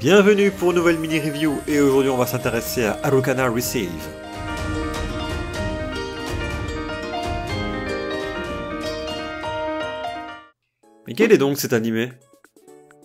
Bienvenue pour une nouvelle mini-review et aujourd'hui on va s'intéresser à Harukana Receive. Mais quel est donc cet animé ?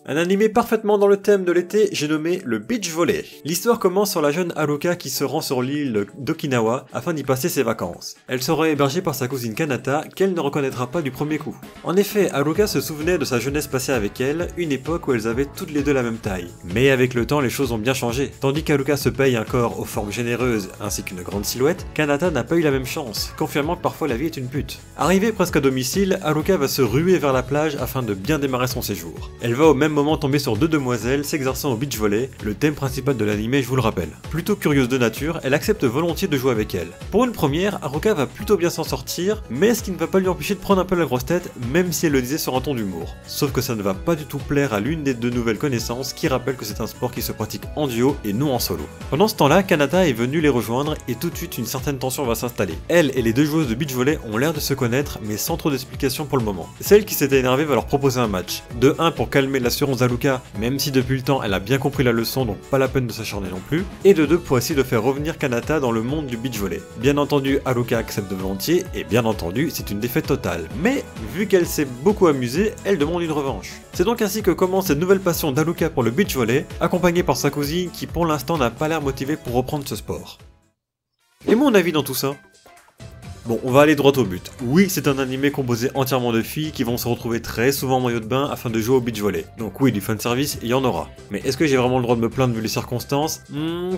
Un animé parfaitement dans le thème de l'été, j'ai nommé le beach volley. L'histoire commence sur la jeune Haruka qui se rend sur l'île d'Okinawa afin d'y passer ses vacances. Elle sera hébergée par sa cousine Kanata qu'elle ne reconnaîtra pas du premier coup. En effet, Haruka se souvenait de sa jeunesse passée avec elle, une époque où elles avaient toutes les deux la même taille. Mais avec le temps, les choses ont bien changé. Tandis qu'Haruka se paye un corps aux formes généreuses ainsi qu'une grande silhouette, Kanata n'a pas eu la même chance, confirmant que parfois la vie est une pute. Arrivée presque à domicile, Haruka va se ruer vers la plage afin de bien démarrer son séjour. Elle va au même moment tomber sur deux demoiselles s'exerçant au beach volley, le thème principal de l'anime je vous le rappelle. Plutôt curieuse de nature, elle accepte volontiers de jouer avec elle. Pour une première, Haruka va plutôt bien s'en sortir, mais ce qui ne va pas lui empêcher de prendre un peu la grosse tête, même si elle le disait sur un ton d'humour. Sauf que ça ne va pas du tout plaire à l'une des deux nouvelles connaissances qui rappelle que c'est un sport qui se pratique en duo et non en solo. Pendant ce temps-là, Kanata est venue les rejoindre et tout de suite une certaine tension va s'installer. Elle et les deux joueuses de beach volley ont l'air de se connaître, mais sans trop d'explications pour le moment. Celle qui s'était énervée va leur proposer un match. De 1 pour calmer l'assurance d'Haruka, même si depuis le temps elle a bien compris la leçon donc pas la peine de s'acharner non plus, et de 2 pour essayer de faire revenir Kanata dans le monde du beach volley. Bien entendu, Haruka accepte de volontiers, et bien entendu, c'est une défaite totale. Mais, vu qu'elle s'est beaucoup amusée, elle demande une revanche. C'est donc ainsi que commence cette nouvelle passion d'Haruka pour le beach volley, accompagnée par sa cousine qui pour l'instant n'a pas l'air motivée pour reprendre ce sport. Et mon avis dans tout ça ? Bon, on va aller droit au but. Oui, c'est un animé composé entièrement de filles qui vont se retrouver très souvent en maillot de bain afin de jouer au beach volley. Donc oui, du fanservice, il y en aura. Mais est-ce que j'ai vraiment le droit de me plaindre vu les circonstances ?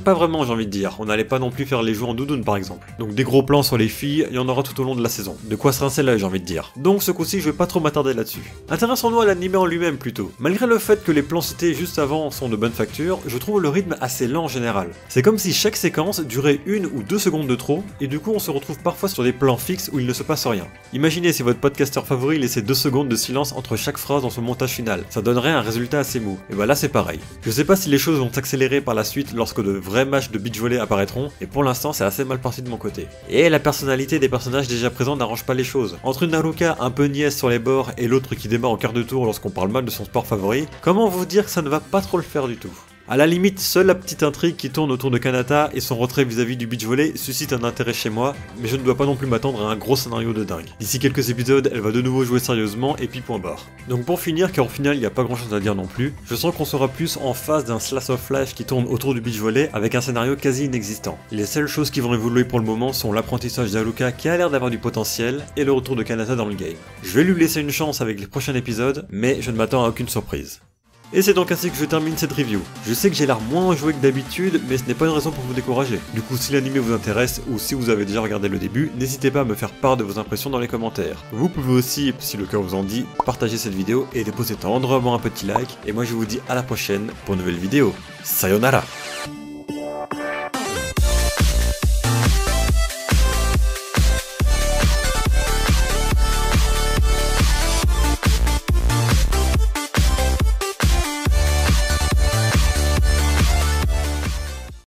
Pas vraiment, j'ai envie de dire. On n'allait pas non plus faire les jeux en doudoune par exemple. Donc des gros plans sur les filles, il y en aura tout au long de la saison. De quoi se rincer l'œil, j'ai envie de dire. Donc ce coup-ci, je vais pas trop m'attarder là-dessus. Intéressons-nous à l'animé en lui-même plutôt. Malgré le fait que les plans cités juste avant sont de bonne facture, je trouve le rythme assez lent en général. C'est comme si chaque séquence durait 1 ou 2 secondes de trop, et du coup on se retrouve parfois sur des plans fixes où il ne se passe rien. Imaginez si votre podcasteur favori laissait 2 secondes de silence entre chaque phrase dans son montage final, ça donnerait un résultat assez mou. Et bah là c'est pareil. Je sais pas si les choses vont s'accélérer par la suite lorsque de vrais matchs de beach volley apparaîtront, et pour l'instant c'est assez mal parti de mon côté. Et la personnalité des personnages déjà présents n'arrange pas les choses. Entre une Haruka un peu niaise sur les bords et l'autre qui démarre en quart de tour lorsqu'on parle mal de son sport favori, comment vous dire que ça ne va pas trop le faire du tout ? A la limite, seule la petite intrigue qui tourne autour de Kanata et son retrait vis-à-vis du beach volley suscite un intérêt chez moi, mais je ne dois pas non plus m'attendre à un gros scénario de dingue. D'ici quelques épisodes, elle va de nouveau jouer sérieusement et puis point barre. Donc pour finir, car au final il n'y a pas grand chose à dire non plus, je sens qu'on sera plus en face d'un slice of life qui tourne autour du beach volley avec un scénario quasi inexistant. Les seules choses qui vont évoluer pour le moment sont l'apprentissage d'Haruka qui a l'air d'avoir du potentiel et le retour de Kanata dans le game. Je vais lui laisser une chance avec les prochains épisodes, mais je ne m'attends à aucune surprise. Et c'est donc ainsi que je termine cette review. Je sais que j'ai l'air moins joué que d'habitude, mais ce n'est pas une raison pour vous décourager. Du coup, si l'anime vous intéresse, ou si vous avez déjà regardé le début, n'hésitez pas à me faire part de vos impressions dans les commentaires. Vous pouvez aussi, si le cœur vous en dit, partager cette vidéo et déposer tendrement un petit like. Et moi je vous dis à la prochaine pour une nouvelle vidéo. Sayonara!